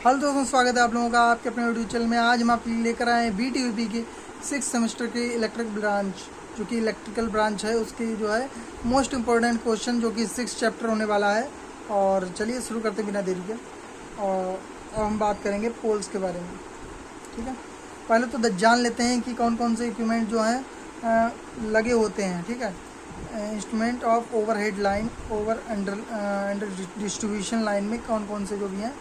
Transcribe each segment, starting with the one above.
Hello दोस्तों, स्वागत है आप लोगों का आपके अपने यूट्यूब चैनल में। आज हम आपके लिए लेकर आए हैं BTUP के 6 सेमेस्टर की इलेक्ट्रिक ब्रांच, जो कि इलेक्ट्रिकल ब्रांच है, उसकी जो है मोस्ट इम्पोर्टेंट क्वेश्चन, जो कि 6 चैप्टर होने वाला है। और चलिए शुरू करते बिना देरी के। और अब हम बात करेंगे पोल्स के बारे में, ठीक है। पहले तो जान लेते हैं कि कौन कौन से इक्विपमेंट जो हैं लगे होते हैं, ठीक है। Instrument of overhead line, over under distribution line में कौन कौन से जो भी हैं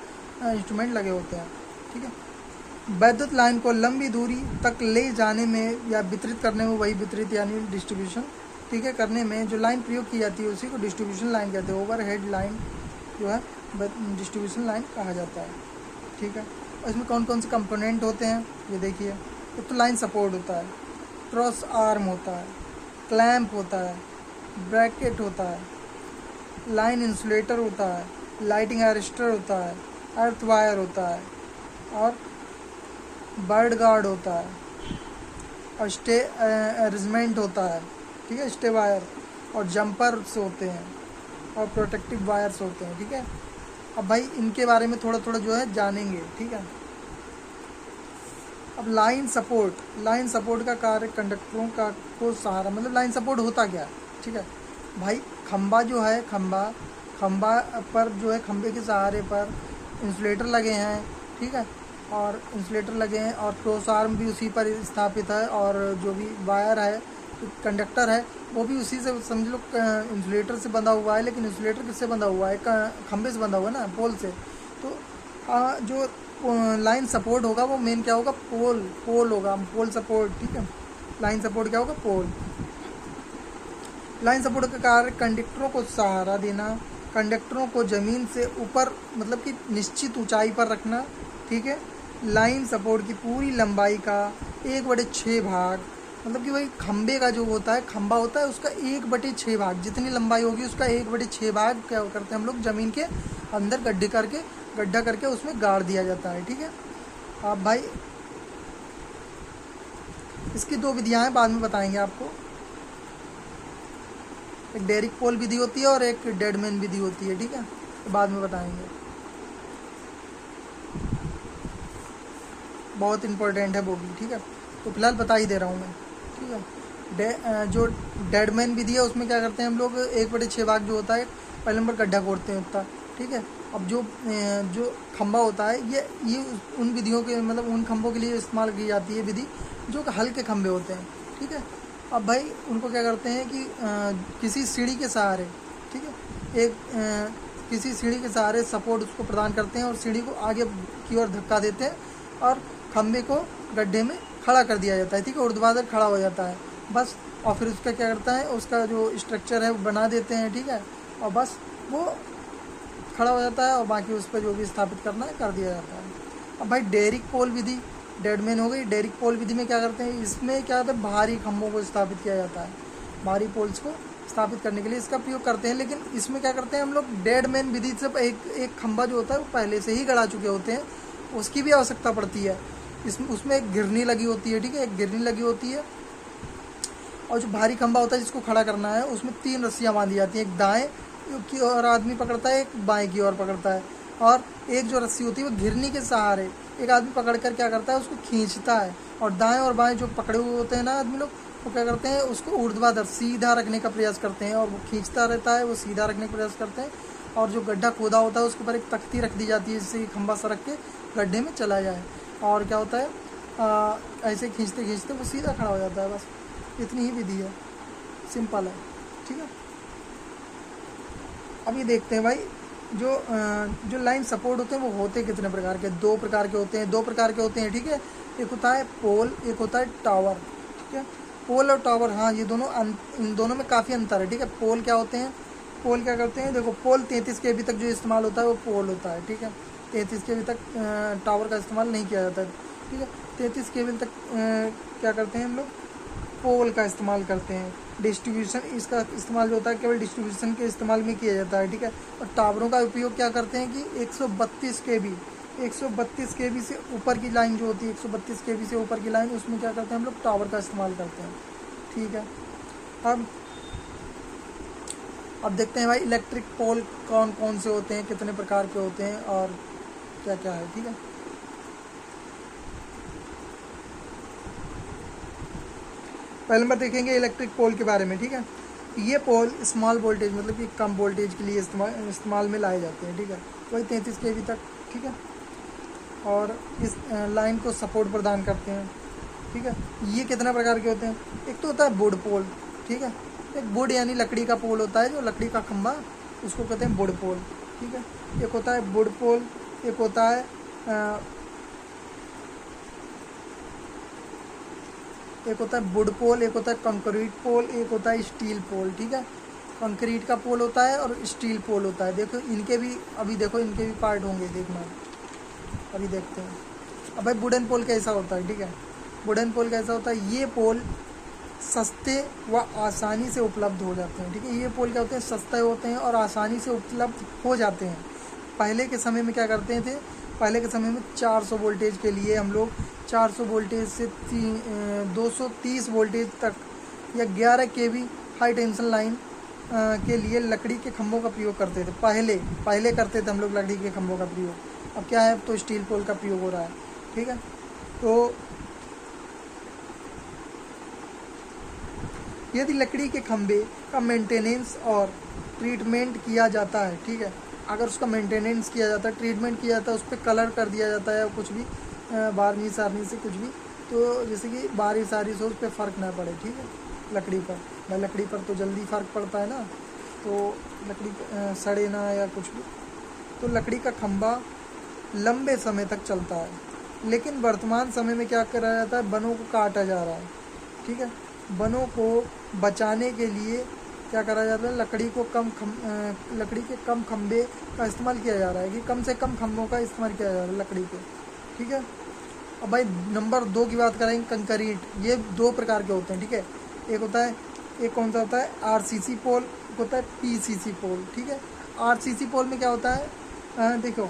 इंस्ट्रूमेंट लगे होते हैं, ठीक है। वैद्युत लाइन को लंबी दूरी तक ले जाने में या वितरित करने में, वही वितरित यानी डिस्ट्रीब्यूशन, ठीक है, करने में जो लाइन प्रयोग की जाती है उसी को डिस्ट्रीब्यूशन लाइन कहते हैं। ओवरहेड लाइन जो है डिस्ट्रीब्यूशन लाइन कहा जाता है, ठीक है। और इसमें कौन कौन से कंपोनेंट होते हैं ये देखिए। एक तो लाइन सपोर्ट होता है, क्रॉस आर्म होता है, क्लैंप होता है, ब्रैकेट होता है, लाइन इंसुलेटर होता है, लाइटिंग अरेस्टर होता है, अर्थ वायर होता है, और बर्ड गार्ड होता है, और स्टे अरेंजमेंट होता है, ठीक है, स्टे वायर, और जंपर्स होते हैं, और प्रोटेक्टिव वायर्स होते हैं, ठीक है। अब भाई इनके बारे में थोड़ा थोड़ा जो है जानेंगे, ठीक है। अब लाइन सपोर्ट का कार्य कंडक्टरों का को सहारा, मतलब लाइन सपोर्ट होता क्या है, ठीक है भाई। खंबा जो है, खंबा पर जो है, खंबे के सहारे पर इंसुलेटर लगे हैं, ठीक है, और इंसुलेटर लगे हैं, और क्रॉस आर्म भी उसी पर स्थापित है, और जो भी वायर है, कंडक्टर है, वो भी उसी से, समझ लो इंसुलेटर से बंधा हुआ है। लेकिन इंसुलेटर किससे बंधा हुआ है? खंबे से बंधा हुआ है ना, पोल से। तो जो लाइन सपोर्ट होगा वो मेन क्या होगा? पोल होगा, पोल सपोर्ट, ठीक है। लाइन सपोर्ट क्या होगा? पोल। लाइन सपोर्ट का कार्य कंडक्टरों को सहारा देना, कंडक्टरों को ज़मीन से ऊपर, मतलब कि निश्चित ऊंचाई पर रखना, ठीक है। लाइन सपोर्ट की पूरी लंबाई का 1/6 भाग, मतलब कि वही खंबे का जो होता है, खंबा होता है, उसका 1/6 भाग, जितनी लंबाई होगी उसका 1/6 भाग क्या करते हैं हम लोग? ज़मीन के अंदर गड्ढा करके उसमें गाड़ दिया जाता है, ठीक है। अब भाई इसकी 2 विधियाँ हैं, बाद में बताएंगे आपको। एक डेरिक पोल विधि होती है और एक डेडमैन विधि होती है, ठीक है, तो बाद में बताएंगे। बहुत इंपॉर्टेंट है वो भी, ठीक है, तो फिलहाल बता ही दे रहा हूँ मैं, ठीक है। जो डेडमैन विधि है उसमें क्या करते हैं हम लोग? 1/6 भाग जो होता है, पहले नंबर गड्ढा खोदते हैं उतना, ठीक है। अब जो खंबा होता है, ये उन विधियों के, मतलब उन खंभों के लिए इस्तेमाल की जाती है विधि जो हल्के खंभे होते हैं, ठीक है। अब भाई उनको क्या करते हैं कि किसी सीढ़ी के सहारे, ठीक है, किसी सीढ़ी के सहारे सपोर्ट उसको प्रदान करते हैं, और सीढ़ी को आगे की ओर धक्का देते हैं, और खंबे को गड्ढे में खड़ा कर दिया जाता है, ठीक है, ऊर्ध्वाधर खड़ा हो जाता है बस। और फिर उसका क्या करता है, उसका जो स्ट्रक्चर है वो बना देते हैं, ठीक है, और बस वो खड़ा हो जाता है, और बाकी उस पर जो भी स्थापित करना है कर दिया जाता है। अब भाई डेरिक पोल विधि, डेडमैन हो गई। डेरिक पोल विधि में क्या करते हैं? इसमें क्या होता है? भारी खंभों को स्थापित किया जाता है, भारी पोल्स को स्थापित करने के लिए इसका प्रयोग करते हैं। लेकिन इसमें क्या करते हैं हम लोग? डेडमैन विधि से एक खंभा जो होता है वो पहले से ही गड़ा चुके होते हैं, उसकी भी आवश्यकता पड़ती है। उसमें एक गिरनी लगी होती है, ठीक है, एक गिरनी लगी होती है। और जो भारी खंभा होता है जिसको खड़ा करना है, उसमें 3 रस्सियाँ बांधी जाती हैं, एक दाएँ की ओर आदमी पकड़ता है, एक बाएँ की ओर पकड़ता है, और एक जो रस्सी होती है वो घिरनी के सहारे एक आदमी पकड़ कर क्या करता है? उसको खींचता है, और दाएं और बाएं जो पकड़े हुए होते हैं ना आदमी लोग, वो क्या करते हैं? उसको ऊर्ध्वाधर सीधा रखने का प्रयास करते हैं, और वो खींचता रहता है, वो सीधा रखने का प्रयास करते हैं। और जो गड्ढा खोदा होता है उसके ऊपर एक तख्ती रख दी जाती है, जिससे कि खंभा सरक के गड्ढे में चला जाए। और क्या होता है, ऐसे खींचते खींचते वो सीधा खड़ा हो जाता है। बस इतनी ही विधि है, सिंपल है, ठीक है। अब ये देखते हैं भाई, जो लाइन सपोर्ट होते हैं वो होते कितने प्रकार के? 2 प्रकार के होते हैं, ठीक है। एक होता है पोल, एक होता है टावर, ठीक है। पोल और टावर, हाँ, ये दोनों, इन दोनों में काफ़ी अंतर है, ठीक है। पोल क्या होते हैं? पोल क्या करते हैं? देखो, पोल 33 kV तक जो इस्तेमाल होता है वो पोल होता है, ठीक है। 33 kV तक टावर का इस्तेमाल नहीं किया जाता है, ठीक है। 33 kV तक क्या करते हैं हम लोग? पोल का इस्तेमाल करते हैं। डिस्ट्रीब्यूशन, इसका इस्तेमाल जो होता है केवल डिस्ट्रीब्यूशन के इस्तेमाल में किया जाता है, ठीक है। और टावरों का उपयोग क्या करते हैं कि 132 kV से ऊपर की लाइन जो होती है, 132 kV से ऊपर की लाइन, उसमें क्या करते हैं हम लोग? टावर का इस्तेमाल करते हैं, ठीक है। अब देखते हैं भाई इलेक्ट्रिक पोल कौन कौन से होते हैं, कितने प्रकार के होते हैं, और क्या क्या है, ठीक है। पहले नंबर देखेंगे इलेक्ट्रिक पोल के बारे में, ठीक है। ये पोल स्मॉल वोल्टेज मतलब कि कम वोल्टेज के लिए इस्तेमाल में लाए जाते हैं, ठीक है, वही 33 kV तक, ठीक है। और इस लाइन को सपोर्ट प्रदान करते हैं, ठीक है। ये कितना प्रकार के होते हैं? एक तो होता है वुड पोल, ठीक है। एक वुड यानी लकड़ी का पोल होता है, जो लकड़ी का खंभा, उसको कहते हैं वुड पोल, ठीक है। एक होता है वुड पोल, एक होता है वुड पोल, एक होता है कंक्रीट पोल, एक होता है स्टील पोल, ठीक है। कंक्रीट का पोल होता है और स्टील पोल होता है। देखो इनके भी, अभी देखो इनके भी पार्ट होंगे, देखना अभी देखते हैं। अब भाई वुडन पोल कैसा होता है, ठीक है। वुडन पोल कैसा होता है? ये पोल सस्ते व आसानी से उपलब्ध हो जाते हैं, ठीक है। ये पोल क्या होते हैं? सस्ते होते हैं और आसानी से उपलब्ध हो जाते हैं। पहले के समय में क्या करते थे? पहले के समय में 400 वोल्टेज के लिए हम लोग 400 वोल्टेज से 230 वोल्टेज तक या 11 kV हाई टेंशन लाइन के लिए लकड़ी के खंभों का प्रयोग करते थे। पहले करते थे हम लोग लकड़ी के खंभों का प्रयोग। अब क्या है? तो स्टील पोल का प्रयोग हो रहा है, ठीक है। तो यदि लकड़ी के खंभे का मेंटेनेंस और ट्रीटमेंट किया जाता है, ठीक है, अगर उसका मेंटेनेंस किया जाता है, ट्रीटमेंट किया जाता है, उस पर कलर कर दिया जाता है, कुछ भी बारनी सारनी से कुछ भी, तो जैसे कि बारिश आरिश हो, उस पर फ़र्क ना पड़े, ठीक है। लकड़ी पर भाई, लकड़ी पर तो जल्दी फ़र्क पड़ता है ना, तो लकड़ी सड़े ना या कुछ भी, तो लकड़ी का खंभा लंबे समय तक चलता है। लेकिन वर्तमान समय में क्या करा जाता है? वनों को काटा जा रहा है, ठीक है। वनों को बचाने के लिए क्या करा जाता है? लकड़ी के कम खंभे का इस्तेमाल किया जा रहा है, कि कम से कम खंभों का इस्तेमाल किया जा रहा है लकड़ी के, ठीक है। अब भाई नंबर 2 की बात करेंगे, कंक्रीट। ये 2 प्रकार के होते हैं, ठीक है। एक कौन सा होता है? RCC पोल, एक होता है PCC पोल, ठीक है। RCC पोल में क्या होता है? देखो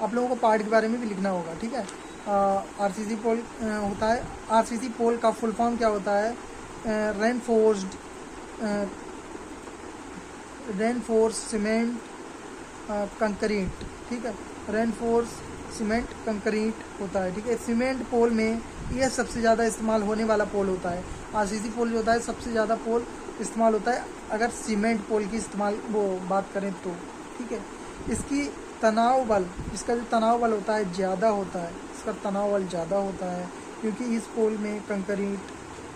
आप लोगों को पार्ट के बारे में भी लिखना होगा, ठीक है। RCC पोल होता है, RCC पोल का फुल फॉर्म क्या होता है? रेनफोर्स सीमेंट कंक्रीट, ठीक है। रेनफोर्स सीमेंट कंक्रीट होता है, ठीक है। सीमेंट पोल में यह सबसे ज़्यादा इस्तेमाल होने वाला पोल होता है। RCC पोल जो होता है सबसे ज़्यादा पोल इस्तेमाल होता है अगर सीमेंट पोल की बात करें तो, ठीक है। इसकी तनाव बल, इसका जो तनाव बल होता है ज़्यादा होता है, इसका तनाव बल ज़्यादा होता है, क्योंकि इस पोल में कंक्रीट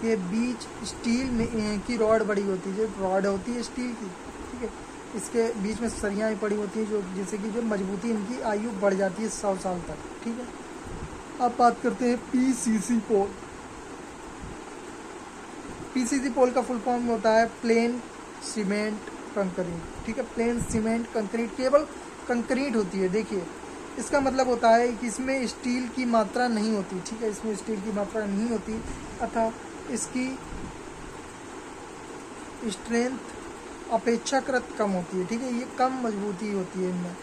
के बीच स्टील में की रॉड बड़ी होती है, जो रॉड होती है स्टील की, ठीक है। इसके बीच में सरियाँ पड़ी होती हैं, जो जिससे कि जो मजबूती इनकी आयु बढ़ जाती है 100 साल तक, ठीक है। अब बात करते हैं PCC पोल। PCC पोल का फुल फॉर्म होता है प्लेन सीमेंट कंक्रीट, ठीक है। प्लेन सीमेंट कंक्रीट केवल कंक्रीट होती है, देखिए इसका मतलब होता है कि इसमें स्टील की मात्रा नहीं होती, ठीक है। इसमें स्टील की मात्रा नहीं होती, अतः इसकी स्ट्रेंथ अपेक्षाकृत कम होती है, ठीक है। ये कम मजबूती होती है इनमें।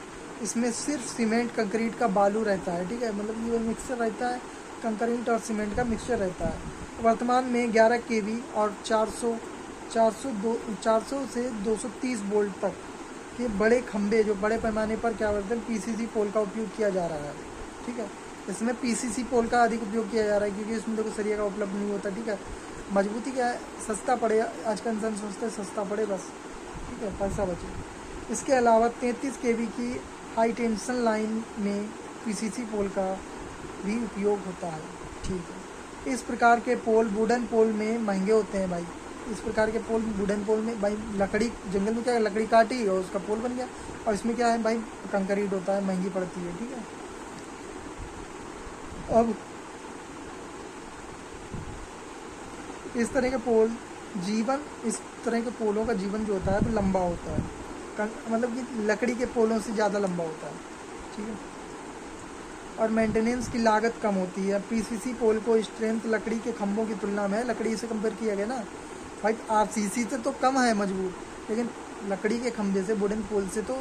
इसमें सिर्फ सीमेंट कंक्रीट का बालू रहता है, ठीक है, मतलब ये मिक्सचर रहता है, कंक्रीट और सीमेंट का मिक्सचर रहता है। वर्तमान में 11 kV और 400 से 230 वोल्ट तक के बड़े खंभे, जो बड़े पैमाने पर क्या बोलते हैं, PCC पोल का उपयोग किया जा रहा है, ठीक है। इसमें PCC पोल का अधिक उपयोग किया जा रहा है, क्योंकि इसमें देखो सरिया का उपलब्ध नहीं होता, ठीक है। मजबूती क्या है? सस्ता पड़े, आज का इंसान सोचता है सस्ता पड़े बस, ठीक है, पैसा बचे। इसके अलावा 33 kV की हाई टेंशन लाइन में PCC पोल का भी उपयोग होता है, ठीक है। इस प्रकार के पोल वुडन पोल में महंगे होते हैं भाई। इस प्रकार के पोल वुडन पोल में भाई, लकड़ी जंगल में क्या है, लकड़ी काटी और उसका पोल बन गया, और इसमें क्या है भाई, कंक्रीट होता है, महंगी पड़ती है, ठीक है। अब इस तरह के पोलों का जीवन जो होता है वो लंबा होता है, मतलब कि लकड़ी के पोलों से ज़्यादा लंबा होता है, ठीक है। और मेंटेनेंस की लागत कम होती है। PCC पोल को स्ट्रेंथ लकड़ी के खंभों की तुलना में, लकड़ी से कंपेयर किया गया ना भाई, RCC से तो कम है मजबूत, लेकिन लकड़ी के खंभे से, वुडन पोल से तो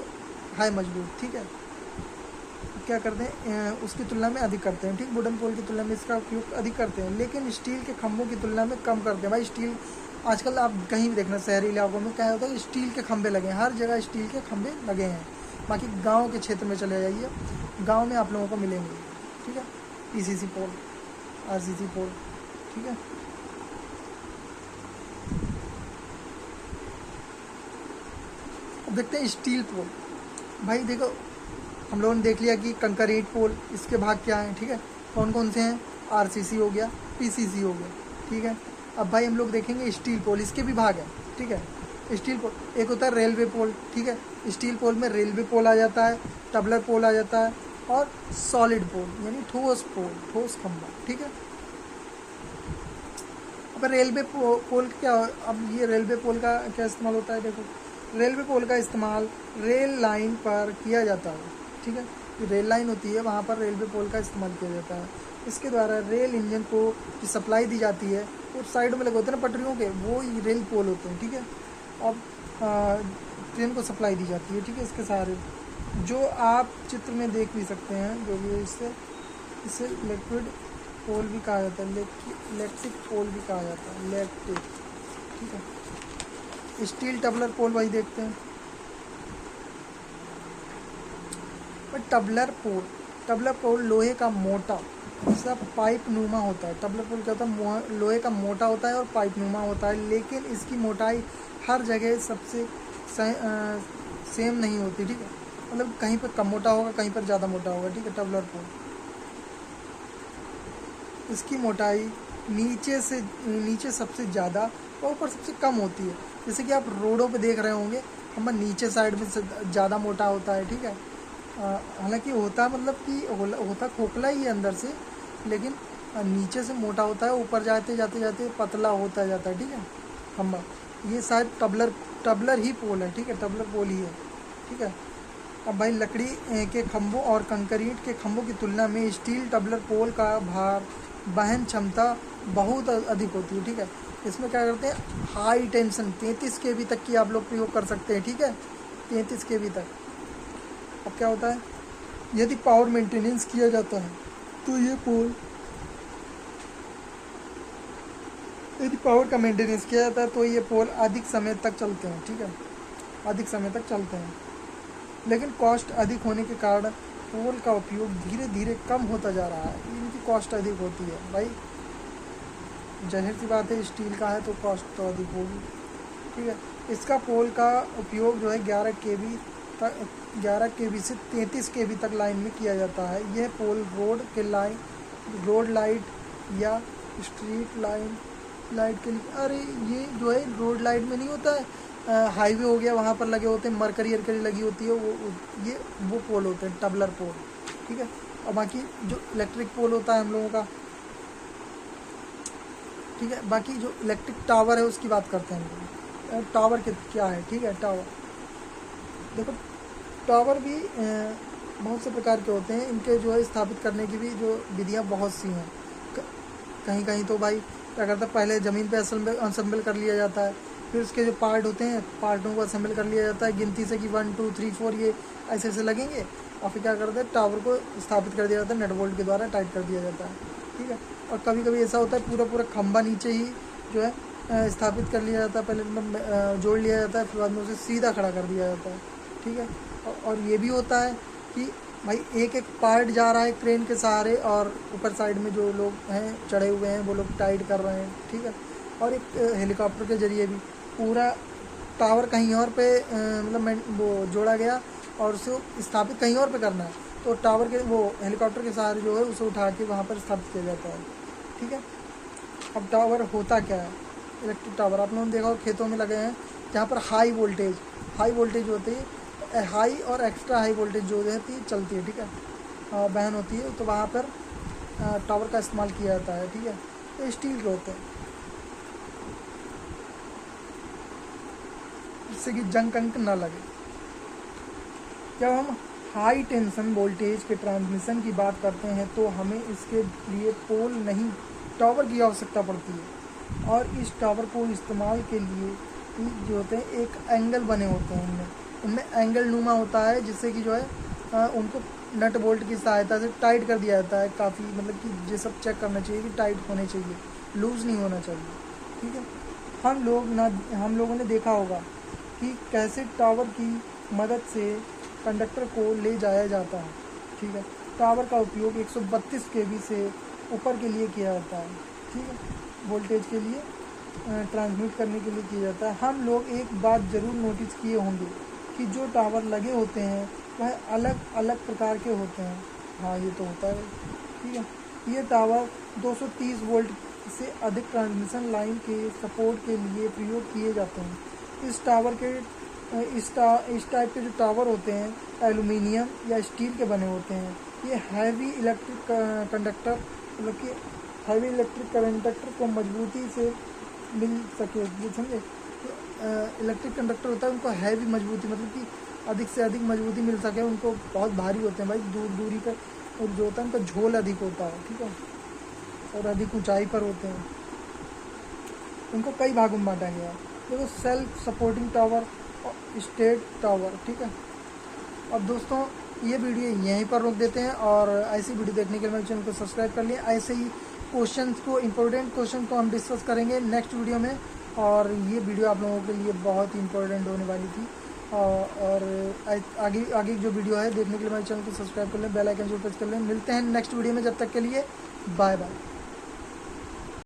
है मजबूत, ठीक है। क्या करते हैं, उसकी तुलना में अधिक करते हैं, ठीक। वुडन पोल की तुलना में इसका उपयोग अधिक करते हैं, लेकिन स्टील के खंभों की तुलना में कम करते हैं भाई। स्टील आजकल आप कहीं भी देखना, शहरी इलाकों में क्या होता है, स्टील के खंभे लगे हैं, हर जगह स्टील के खंभे लगे हैं, बाकी गांव के क्षेत्र में चले जाइए, गांव में आप लोगों को मिलेंगे, ठीक है। पीसीसी पोल, आरसीसी पोल, ठीक है। अब देखते हैं स्टील पोल। भाई देखो, हम लोगों ने देख लिया कि कंक्रीट पोल, इसके भाग क्या हैं, ठीक है, कौन कौन से हैं। आरसीसी हो गया, पीसीसी हो गया, ठीक है। अब भाई हम लोग देखेंगे स्टील पोल, इसके भी भाग हैं, ठीक है। स्टील पोल एक होता है रेलवे पोल, ठीक है। स्टील पोल में रेलवे पोल आ जाता है, टबलर पोल आ जाता है, और सॉलिड पोल यानी ठोस पोल, ठोस खंभा, ठीक है। अब रेलवे पोल क्या, अब ये रेलवे पोल का क्या इस्तेमाल होता है, देखो रेलवे पोल का इस्तेमाल रेल लाइन पर किया जाता है, ठीक है। जो रेल लाइन होती है वहाँ पर रेलवे पोल का इस्तेमाल किया जाता है। इसके द्वारा रेल इंजन को जो सप्लाई दी जाती है, और साइड में लगे होते हैं ना पटरियों के, वो रेल पोल होते हैं, ठीक है। अब ट्रेन को सप्लाई दी जाती है, ठीक है, इसके सहारे, जो आप चित्र में देख भी सकते हैं, जो भी इसे लिक्विड पोल भी कहा जाता है, इलेक्ट्रिक पोल भी कहा जाता है, इलेक्ट्रिक, ठीक है। स्टील टबलर पोल वही देखते हैं। पर टबलर पोल लोहे का मोटा ऐसा पाइप नुमा होता है। टबलर पोल क्या होता है, लोहे का मोटा होता है और पाइप नुमा होता है, लेकिन इसकी मोटाई हर जगह सबसे सेम नहीं होती, ठीक है। मतलब कहीं पर कम मोटा होगा, कहीं पर ज़्यादा मोटा होगा, ठीक है। टबलर पोल, इसकी मोटाई नीचे सबसे ज़्यादा और ऊपर सबसे कम होती है। जैसे कि आप रोडों पे देख रहे होंगे, हम नीचे साइड में ज़्यादा मोटा होता है, ठीक है। हालांकि होता मतलब कि होता खोखला ही है अंदर से, लेकिन नीचे से मोटा होता है, ऊपर जाते जाते पतला होता जाता है, ठीक है। खम्बा, ये शायद टबलर ही पोल है, ठीक है, टबलर पोल ही है, ठीक है। अब भाई लकड़ी के खंभों और कंक्रीट के खंभों की तुलना में स्टील टबलर पोल का भार वहन क्षमता बहुत अधिक होती है, ठीक है। इसमें क्या करते हैं, हाई टेंशन 33 kV तक की आप लोग प्रयोग कर सकते हैं, ठीक है, 33 kV तक। अब क्या होता है, यदि पावर मेंटेनेंस किया जाता है तो ये पोल, यदि पावर का मेंटेनेंस किया जाता है तो ये पोल अधिक समय तक चलते हैं, ठीक है, अधिक समय तक चलते हैं। लेकिन कॉस्ट अधिक होने के कारण पोल का उपयोग धीरे धीरे कम होता जा रहा है। इनकी कॉस्ट अधिक होती है भाई, जाहिर सी बात है, स्टील का है तो कॉस्ट तो अधिक होगी, ठीक है। इसका पोल का उपयोग जो है 11 kV से 33 kV तक लाइन में किया जाता है। यह पोल रोड लाइट या स्ट्रीट लाइट के लिए, अरे ये जो है रोड लाइट में नहीं होता है, हाईवे हो गया, वहाँ पर लगे होते हैं, मरकरी लगी होती है, वो पोल होते हैं टबलर पोल, ठीक है। और बाकी जो इलेक्ट्रिक पोल होता है हम लोगों का, ठीक है, बाकी जो इलेक्ट्रिक टावर है उसकी बात करते हैं हम लोग। टावर क्या है, ठीक है। टावर देखो, टावर भी बहुत से प्रकार के होते हैं, इनके जो है स्थापित करने की भी जो विधियाँ बहुत सी हैं। कहीं कहीं तो भाई क्या करता है, पहले ज़मीन पे असेंबल कर लिया जाता है, फिर उसके जो पार्ट होते हैं, पार्टों को असेंबल कर लिया जाता है गिनती से कि 1 2 3 4 ये ऐसे लगेंगे, और फिर क्या करते हैं, टावर को स्थापित कर दिया जाता है, नट बोल्ट के द्वारा टाइट कर दिया जाता है, ठीक है। और कभी कभी ऐसा होता है पूरा खंभा नीचे ही जो है स्थापित कर लिया जाता है, पहले मतलब जोड़ लिया जाता है, फिर बाद में उसे सीधा खड़ा कर दिया जाता है, ठीक है। और ये भी होता है कि भाई एक पार्ट जा रहा है क्रेन के सहारे, और ऊपर साइड में जो लोग हैं चढ़े हुए हैं वो लोग टाइट कर रहे हैं, ठीक है। और एक हेलीकॉप्टर के जरिए भी पूरा टावर कहीं और पे मतलब वो जोड़ा गया, और उसे स्थापित कहीं और पे करना है, तो टावर के वो हेलीकॉप्टर के सहारे जो है उसे उठा के वहाँ पर स्थापित किया जाता है, ठीक है। अब टावर होता क्या है, इलेक्ट्रिक टावर आप लोगों ने देखा हो खेतों में लगे हैं, जहाँ पर हाई वोल्टेज होती है, हाई और एक्स्ट्रा हाई वोल्टेज जो रहती है चलती है, ठीक है, बहन होती है, तो वहाँ पर टावर का इस्तेमाल किया जाता है, ठीक है। तो स्टील के होते हैं, जिससे कि जंग ना लगे। जब हम हाई टेंशन वोल्टेज के ट्रांसमिशन की बात करते हैं तो हमें इसके लिए पोल नहीं, टावर की आवश्यकता पड़ती है, और इस टावर को इस्तेमाल के लिए जो होते हैं एक एंगल बने होते हैं, उनमें एंगल नुमा होता है, जिससे कि जो है उनको नट बोल्ट की सहायता से टाइट कर दिया जाता है। काफ़ी मतलब कि ये सब चेक करना चाहिए कि टाइट होने चाहिए, लूज़ नहीं होना चाहिए, ठीक है। हम लोगों ने देखा होगा कि कैसे टावर की मदद से कंडक्टर को ले जाया जाता है। ठीक है, टावर का उपयोग 132 kV से ऊपर के लिए किया जाता है। ठीक है, वोल्टेज के लिए ट्रांसमिट करने के लिए किया जाता है। हम लोग एक बात ज़रूर नोटिस किए होंगे कि जो टावर लगे होते हैं वह अलग अलग प्रकार के होते हैं। हाँ, ये तो होता है। ठीक है, ये टावर 230 वोल्ट से अधिक ट्रांसमिशन लाइन के सपोर्ट के लिए प्रयोग किए जाते हैं। इस टाइप के जो टावर होते हैं एल्युमिनियम या स्टील के बने होते हैं। ये हैवी इलेक्ट्रिक कंडक्टर, मतलब कि हैवी इलेक्ट्रिक कंडक्टर को मजबूती से मिल सके, ये समझे। तो इलेक्ट्रिक कंडक्टर होता है उनको हैवी मजबूती, मतलब कि अधिक से अधिक मजबूती मिल सके, उनको बहुत भारी होते हैं भाई, दूरी पर, और जो होता है उनका झोल अधिक होता है। ठीक है, और अधिक ऊंचाई पर होते हैं। उनको कई भागों में बांटा गया है। देखो, सेल्फ सपोर्टिंग टावर और स्टेट टावर। ठीक है, अब दोस्तों ये वीडियो यहीं पर रोक देते हैं, और ऐसी वीडियो देखने के लिए मेरे चैनल को सब्सक्राइब कर लिए। ऐसे ही क्वेश्चंस को, इम्पोर्टेंट क्वेश्चन को हम डिस्कस करेंगे नेक्स्ट वीडियो में, और ये वीडियो आप लोगों के लिए बहुत ही इंपॉर्टेंट होने वाली थी। और आगे जो वीडियो है देखने के लिए मेरे चैनल को सब्सक्राइब कर लें, बेल आइकन को प्रेस कर लें। मिलते हैं नेक्स्ट वीडियो में, जब तक के लिए बाय बाय।